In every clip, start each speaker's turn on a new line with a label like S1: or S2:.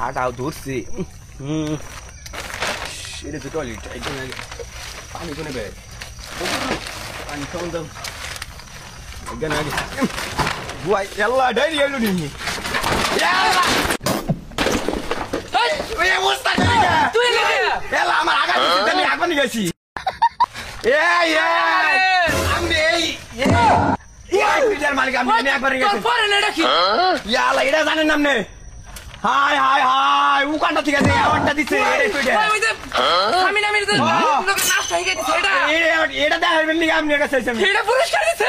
S1: আটাও ধরছি এটা তো টয়লেট পানি কোনে বে পানি খাওয়া দাও এখানে আগে বুয়াই এল্লা ডাইরি এলো নি এল্লা এই অবস্থা কি তুই এল্লা আমার আগা দিতে আমি আগনি গেছি এই আমি এই পিটার মালিক আমি একবার গেছি তোর পরে না কি ইয়ালা এটা জানেন নাম নে হাই হাই হাই উকানটা ঠিক আছে আমারটা দিছে এই কইটা ওই যে আমি না মেরে লোক নাস্তা হয়ে গেছে এটা দেখাবেন নি আপনি কাছে এটা পুরস্কার দিছে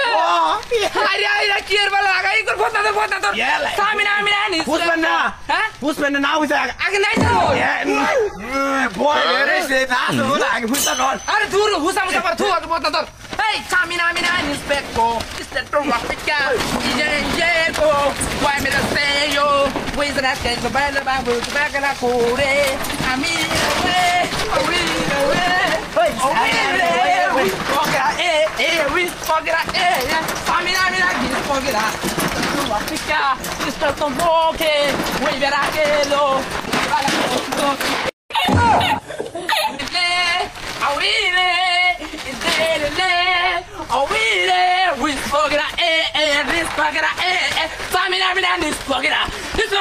S1: আরে আরে কি এর বলা আগাই কর ফোন না তোর আমি না নি বুঝবেন না হ্যাঁ বুঝবেন না বুঝা আগে নাই তো বয় রে সে না তো আগে বুঝতা কর আরে দূর হুসা মুসা পর তুই আগে ফোন না তোর এই আমি না নিস্পেক্টো ইস্টেটো রাফিকা ইয়েকো ওয়াই মেরা সেyo With that case, the band about the back of the cool আমি This